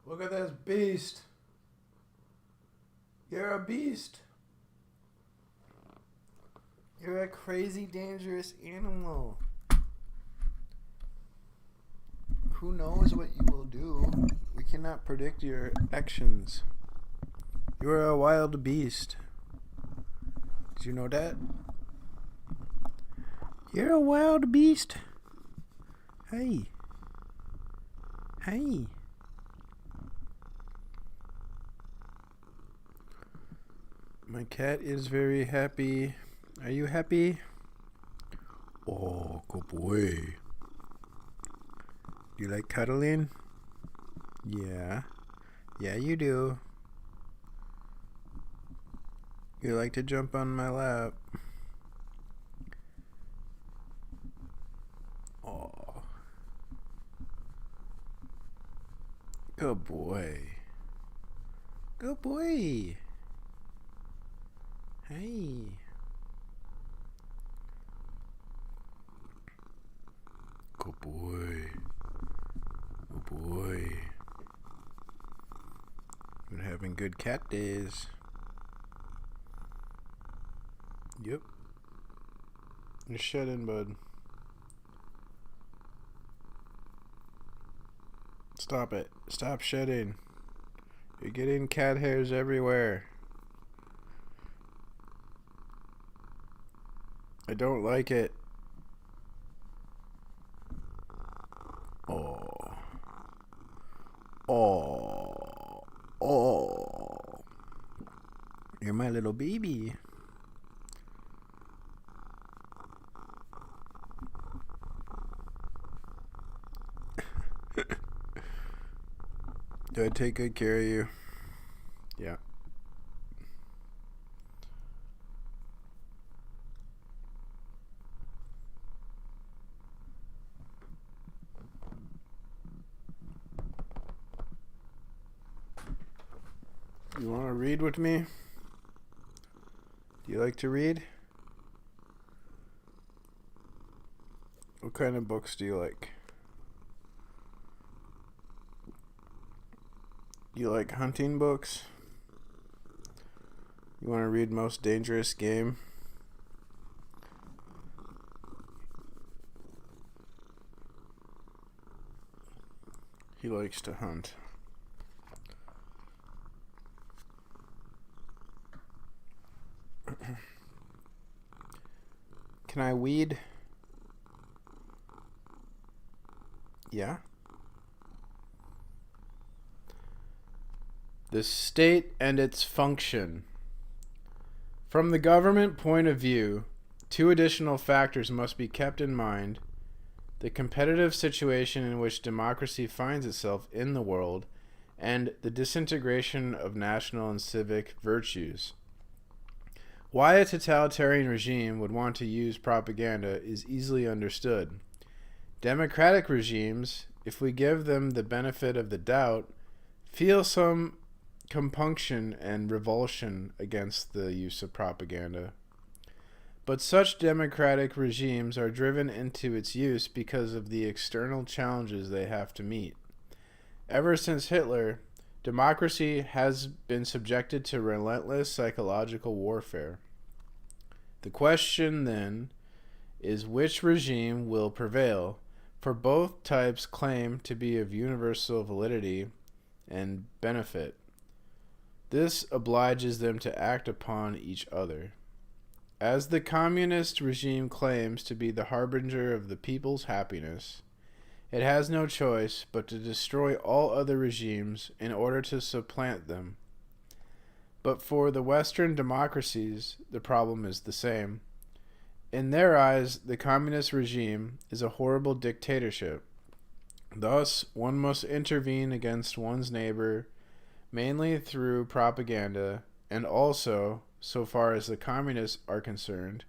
Look at this beast. You're a beast. You're a crazy, dangerous animal. Who knows what you will do? We cannot predict your actions. You are a wild beast. Did you know that? You're a wild beast. Hey. Hey. My cat is very happy. Are you happy? Oh, good boy. Do you like cuddling? Yeah. Yeah, you do. You like to jump on my lap. Oh. Good boy. Good boy. Hey. Good boy. Good boy. Been having good cat days. Yep. You're shedding, bud. Stop it. Stop shedding. You're getting cat hairs everywhere. I don't like it. Oh. Oh. Oh. You're my little baby. Do I take good care of you? Yeah. You want to read with me? Do you like to read? What kind of books do you like? You like hunting books? You want to read Most Dangerous Game? He likes to hunt. Can I weed? Yeah. The state and its function. From the government point of view, two additional factors must be kept in mind: the competitive situation in which democracy finds itself in the world, and the disintegration of national and civic virtues. Why a totalitarian regime would want to use propaganda is easily understood. Democratic regimes, if we give them the benefit of the doubt, feel some compunction and revulsion against the use of propaganda. But such democratic regimes are driven into its use because of the external challenges they have to meet. Ever since Hitler, democracy has been subjected to relentless psychological warfare. The question, then, is which regime will prevail, for both types claim to be of universal validity and benefit. This obliges them to act upon each other. As the communist regime claims to be the harbinger of the people's happiness, it has no choice but to destroy all other regimes in order to supplant them. But for the Western democracies, the problem is the same. In their eyes, the communist regime is a horrible dictatorship. Thus, one must intervene against one's neighbor, mainly through propaganda, and also, so far as the communists are concerned,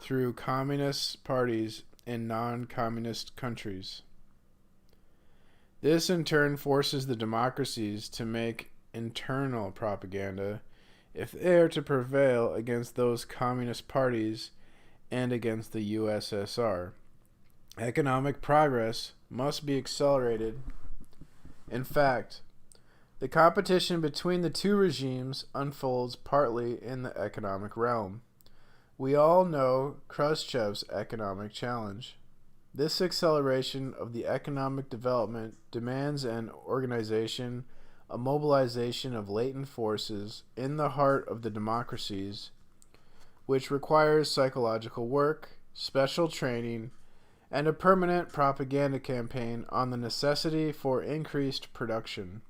through communist parties in non-communist countries. This in turn forces the democracies to make internal propaganda if they are to prevail against those communist parties and against the USSR. Economic progress must be accelerated. In fact, The competition between the two regimes unfolds partly in the economic realm. We all know Khrushchev's economic challenge. This acceleration of the economic development demands an organization, a mobilization of latent forces in the heart of the democracies, which requires psychological work, special training, and a permanent propaganda campaign on the necessity for increased production.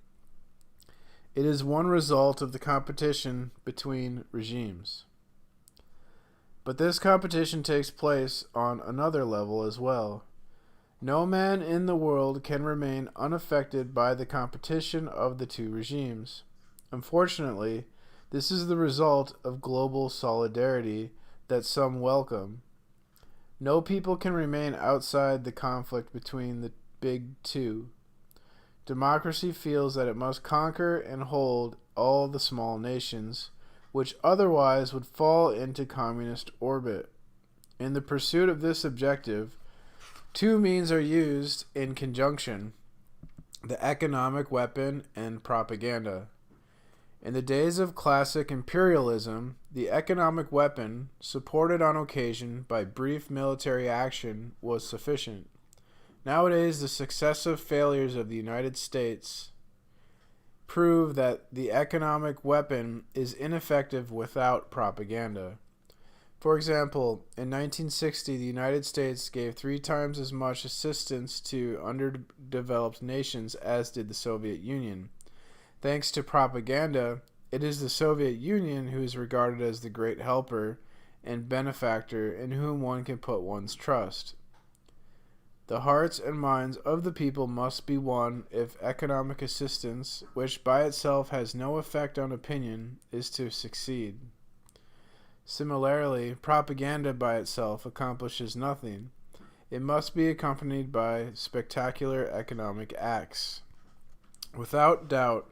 It is one result of the competition between regimes. But this competition takes place on another level as well. No man in the world can remain unaffected by the competition of the two regimes. Unfortunately, this is the result of global solidarity that some welcome. No people can remain outside the conflict between the big two. Democracy feels that it must conquer and hold all the small nations, which otherwise would fall into communist orbit. In the pursuit of this objective, two means are used in conjunction: the economic weapon and propaganda. In the days of classic imperialism, the economic weapon, supported on occasion by brief military action, was sufficient. Nowadays, the successive failures of the United States prove that the economic weapon is ineffective without propaganda. For example, in 1960, the United States gave 3 times as much assistance to underdeveloped nations as did the Soviet Union. Thanks to propaganda, it is the Soviet Union who is regarded as the great helper and benefactor in whom one can put one's trust. The hearts and minds of the people must be won if economic assistance, which by itself has no effect on opinion, is to succeed. Similarly, propaganda by itself accomplishes nothing. It must be accompanied by spectacular economic acts. Without doubt,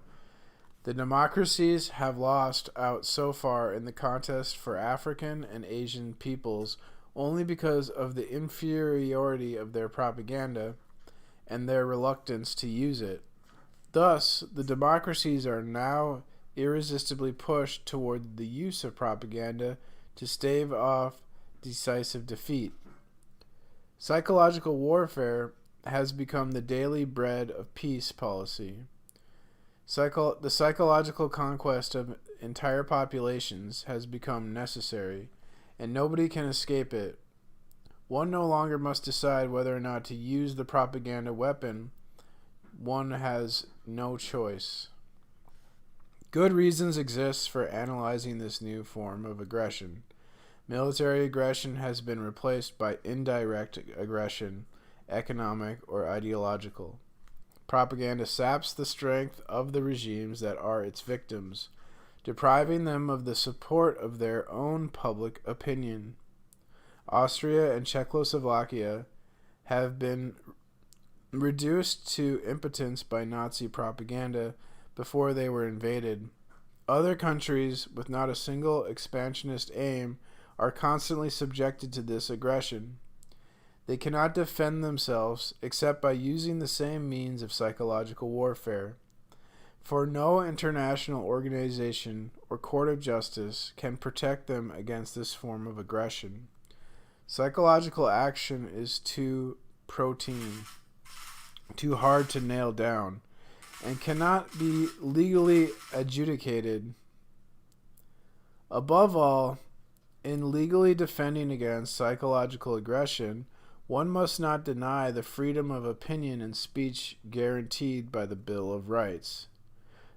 the democracies have lost out so far in the contest for African and Asian peoples only because of the inferiority of their propaganda and their reluctance to use it. Thus, the democracies are now irresistibly pushed toward the use of propaganda to stave off decisive defeat. Psychological warfare has become the daily bread of peace policy. The psychological conquest of entire populations has become necessary, and nobody can escape it. One no longer must decide whether or not to use the propaganda weapon. One has no choice. Good reasons exist for analyzing this new form of aggression. Military aggression has been replaced by indirect aggression, economic or ideological. Propaganda saps the strength of the regimes that are its victims, depriving them of the support of their own public opinion. Austria and Czechoslovakia have been reduced to impotence by Nazi propaganda before they were invaded. Other countries with not a single expansionist aim are constantly subjected to this aggression. They cannot defend themselves except by using the same means of psychological warfare. For no international organization or court of justice can protect them against this form of aggression. Psychological action is too hard to nail down, and cannot be legally adjudicated. Above all, in legally defending against psychological aggression, one must not deny the freedom of opinion and speech guaranteed by the Bill of Rights.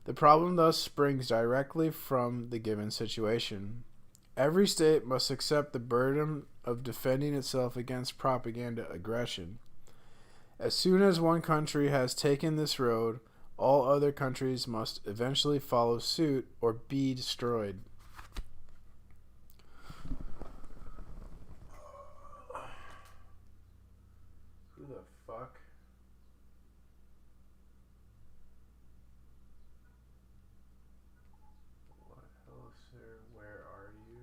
The problem thus springs directly from the given situation. Every state must accept the burden of defending itself against propaganda aggression. As soon as one country has taken this road, all other countries must eventually follow suit or be destroyed. Who the fuck? What? Hello, sir. Where are you?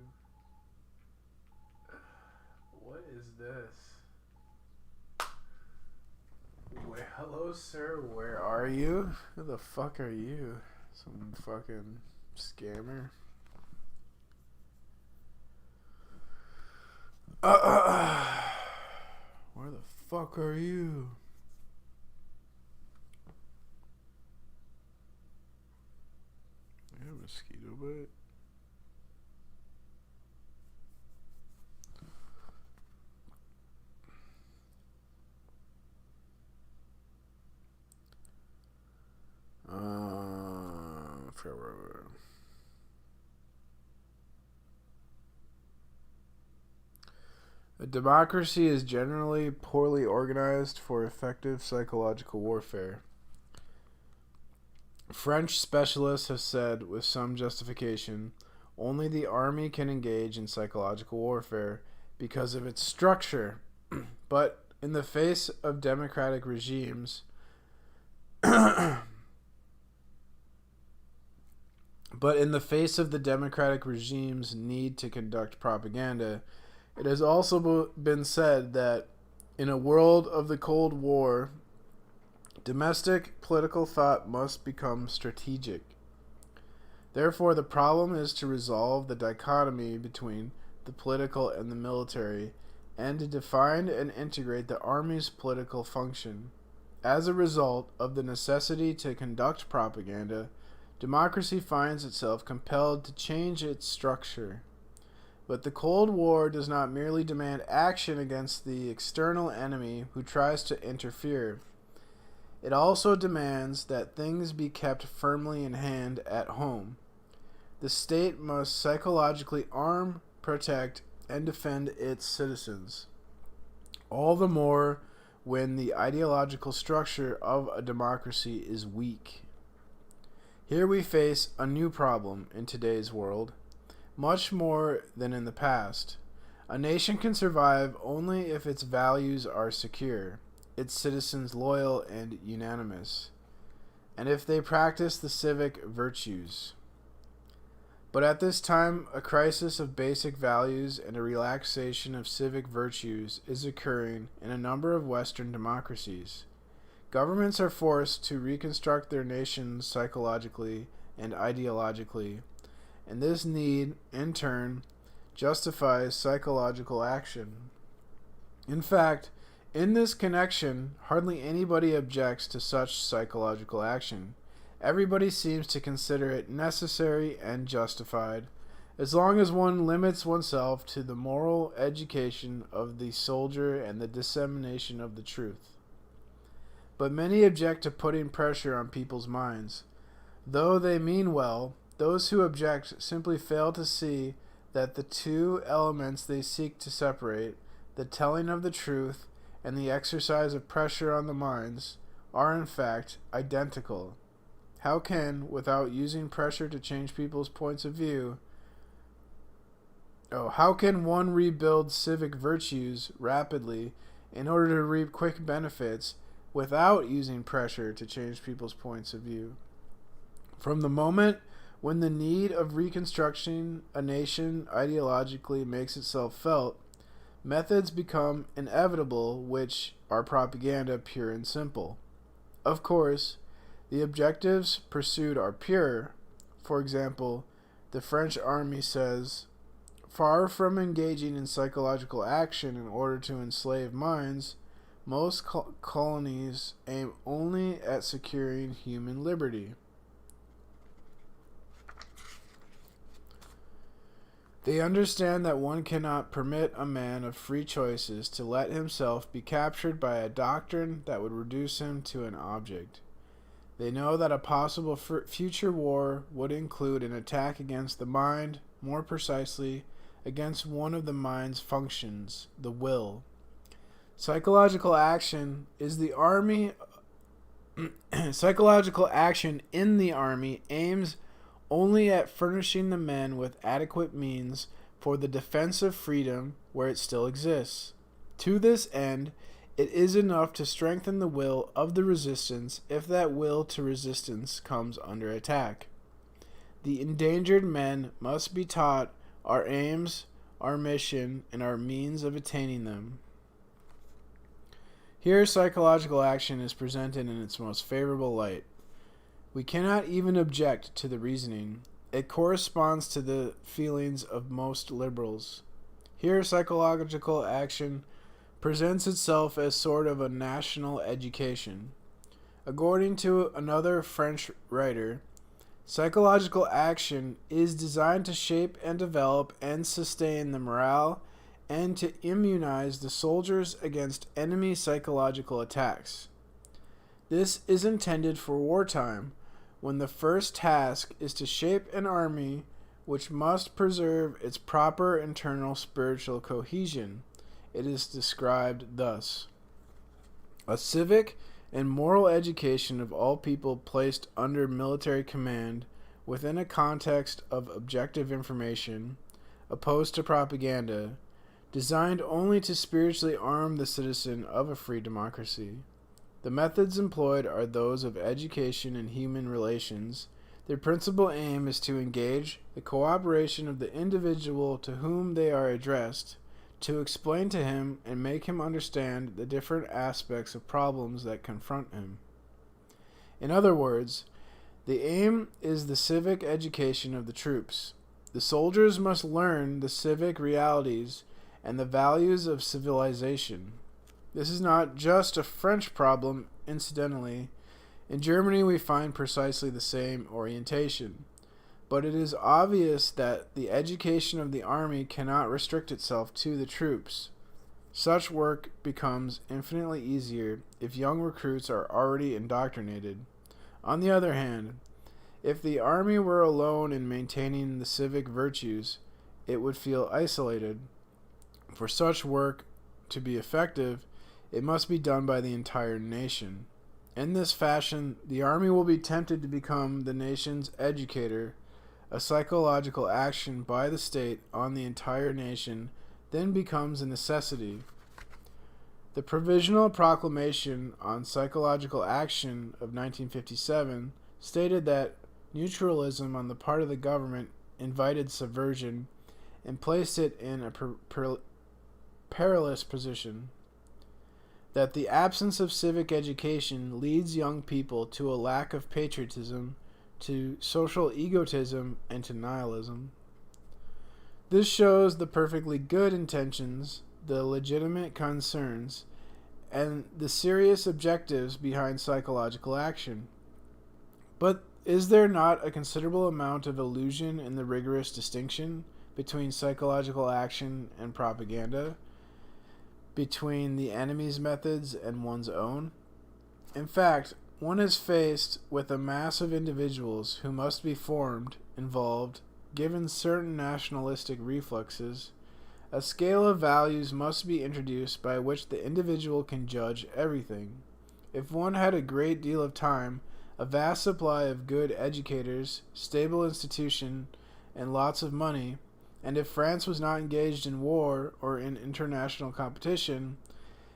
What is this? Hello, sir. Where are you? Who the fuck are you? Some fucking scammer. Where the fuck are you? I have a mosquito bite. A democracy is generally poorly organized for effective psychological warfare. French specialists have said, with some justification, only the army can engage in psychological warfare because of its structure. But in the face of democratic regimes, the democratic regime's need to conduct propaganda, it has also been said that in a world of the Cold War, domestic political thought must become strategic. Therefore, the problem is to resolve the dichotomy between the political and the military, and to define and integrate the army's political function. As a result of the necessity to conduct propaganda, democracy finds itself compelled to change its structure. But the Cold War does not merely demand action against the external enemy who tries to interfere. It also demands that things be kept firmly in hand at home. The state must psychologically arm, protect, and defend its citizens. All the more when the ideological structure of a democracy is weak. Here we face a new problem in today's world, much more than in the past. A nation can survive only if its values are secure, its citizens loyal and unanimous, and if they practice the civic virtues. But at this time, a crisis of basic values and a relaxation of civic virtues is occurring in a number of Western democracies. Governments are forced to reconstruct their nations psychologically and ideologically, and this need, in turn, justifies psychological action. In fact, in this connection, hardly anybody objects to such psychological action. Everybody seems to consider it necessary and justified, as long as one limits oneself to the moral education of the soldier and the dissemination of the truth. But many object to putting pressure on people's minds. Though they mean well, those who object simply fail to see that the two elements they seek to separate, the telling of the truth and the exercise of pressure on the minds, are in fact identical. How can, without using pressure to change people's points of view, how can one rebuild civic virtues rapidly in order to reap quick benefits without using pressure to change people's points of view? From the moment when the need of reconstructing a nation ideologically makes itself felt, methods become inevitable which are propaganda pure and simple. Of course, the objectives pursued are pure. For example, the French army says, far from engaging in psychological action in order to enslave minds, most colonies aim only at securing human liberty. They understand that one cannot permit a man of free choices to let himself be captured by a doctrine that would reduce him to an object. They know that a possible future war would include an attack against the mind, more precisely, against one of the mind's functions, the will. Psychological action is the army. Psychological action in the army aims only at furnishing the men with adequate means for the defense of freedom where it still exists. To this end, it is enough to strengthen the will of the resistance if that will to resistance comes under attack. The endangered men must be taught our aims, our mission, and our means of attaining them. Here, psychological action is presented in its most favorable light. We cannot even object to the reasoning. It corresponds to the feelings of most liberals. Here, psychological action presents itself as sort of a national education. According to another French writer, psychological action is designed to shape and develop and sustain the morale and to immunize the soldiers against enemy psychological attacks. This is intended for wartime, when the first task is to shape an army which must preserve its proper internal spiritual cohesion. It is described thus: a civic and moral education of all people placed under military command within a context of objective information, opposed to propaganda, designed only to spiritually arm the citizen of a free democracy. The methods employed are those of education in human relations. Their principal aim is to engage the cooperation of the individual to whom they are addressed, to explain to him and make him understand the different aspects of problems that confront him. In other words, the aim is the civic education of the troops. The soldiers must learn the civic realities and the values of civilization. This is not just a French problem, incidentally. In Germany, we find precisely the same orientation. But it is obvious that the education of the army cannot restrict itself to the troops. Such work becomes infinitely easier if young recruits are already indoctrinated. On the other hand, if the army were alone in maintaining the civic virtues, it would feel isolated. For such work to be effective, it must be done by the entire nation. In this fashion, the army will be tempted to become the nation's educator. A psychological action by the state on the entire nation then becomes a necessity. The Provisional Proclamation on Psychological Action of 1957 stated that neutralism on the part of the government invited subversion and placed it in a perilous position. That the absence of civic education leads young people to a lack of patriotism, to social egotism, and to nihilism. This shows the perfectly good intentions, the legitimate concerns, and the serious objectives behind psychological action. But is there not a considerable amount of illusion in the rigorous distinction between psychological action and propaganda, between the enemy's methods and one's own? In fact, one is faced with a mass of individuals who must be formed, involved, given certain nationalistic reflexes. A scale of values must be introduced by which the individual can judge everything. If one had a great deal of time, a vast supply of good educators, stable institution, and lots of money, and if France was not engaged in war or in international competition,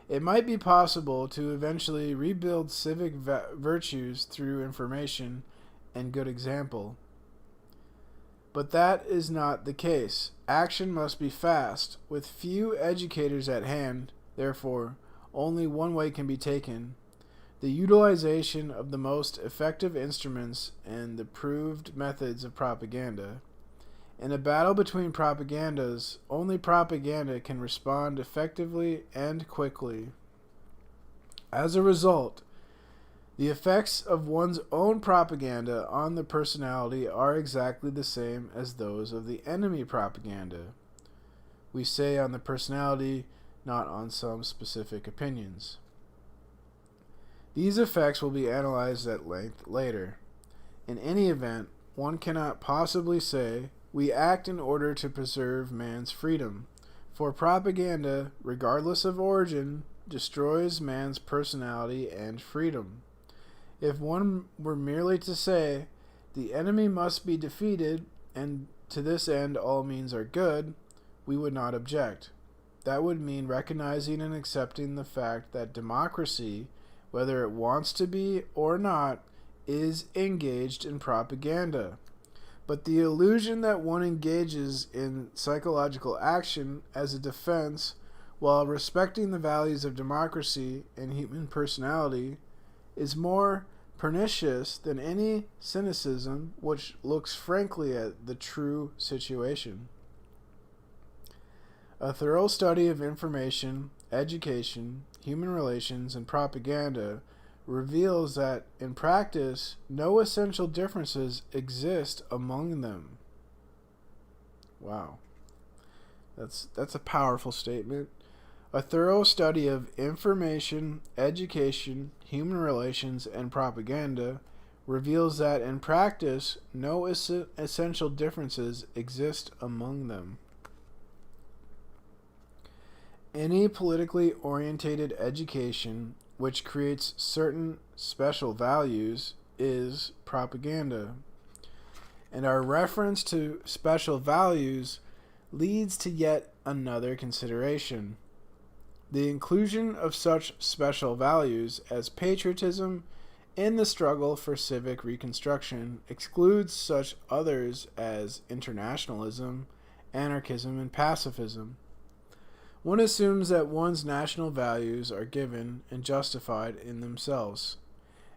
it might be possible to eventually rebuild civic virtues through information and good example. But that is not the case. Action must be fast. With few educators at hand, therefore, only one way can be taken: the utilization of the most effective instruments and the proved methods of propaganda. In a battle between propagandas, only propaganda can respond effectively and quickly. As a result, the effects of one's own propaganda on the personality are exactly the same as those of the enemy propaganda. We say on the personality, not on some specific opinions. These effects will be analyzed at length later. In any event, one cannot possibly say, we act in order to preserve man's freedom, for propaganda, regardless of origin, destroys man's personality and freedom. If one were merely to say, the enemy must be defeated, and to this end all means are good, we would not object. That would mean recognizing and accepting the fact that democracy, whether it wants to be or not, is engaged in propaganda. But the illusion that one engages in psychological action as a defense while respecting the values of democracy and human personality is more pernicious than any cynicism which looks frankly at the true situation. A thorough study of information, education, human relations, and propaganda reveals that, in practice, no essential differences exist among them. Wow. That's a powerful statement. A thorough study of information, education, human relations, and propaganda reveals that, in practice, no essential differences exist among them. Any politically orientated education which creates certain special values is propaganda. And our reference to special values leads to yet another consideration. The inclusion of such special values as patriotism in the struggle for civic reconstruction excludes such others as internationalism, anarchism, and pacifism. One assumes that one's national values are given and justified in themselves,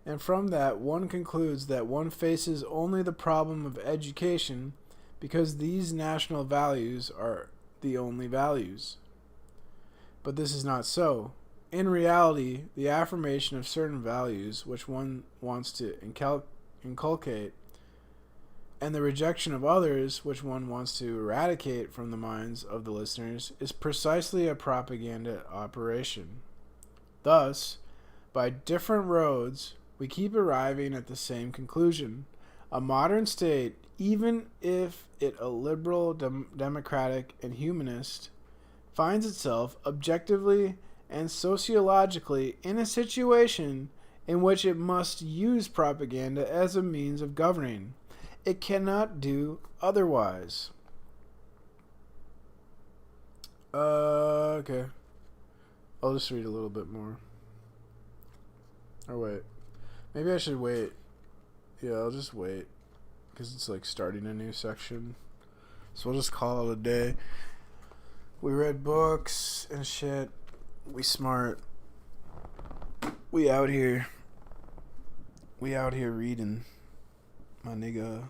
and from that one concludes that one faces only the problem of education because these national values are the only values. But this is not so. In reality, the affirmation of certain values which one wants to inculcate and the rejection of others which one wants to eradicate from the minds of the listeners is precisely a propaganda operation. Thus, by different roads, we keep arriving at the same conclusion. A modern state, even if it a liberal, democratic, and humanist, finds itself objectively and sociologically in a situation in which it must use propaganda as a means of governing. It cannot do otherwise. Okay. I'll just read a little bit more. Or wait. Maybe I should wait. Yeah, I'll just wait. Because it's like starting a new section. So we'll just call it a day. We read books and shit. We smart. We out here. We out here reading. My nigga.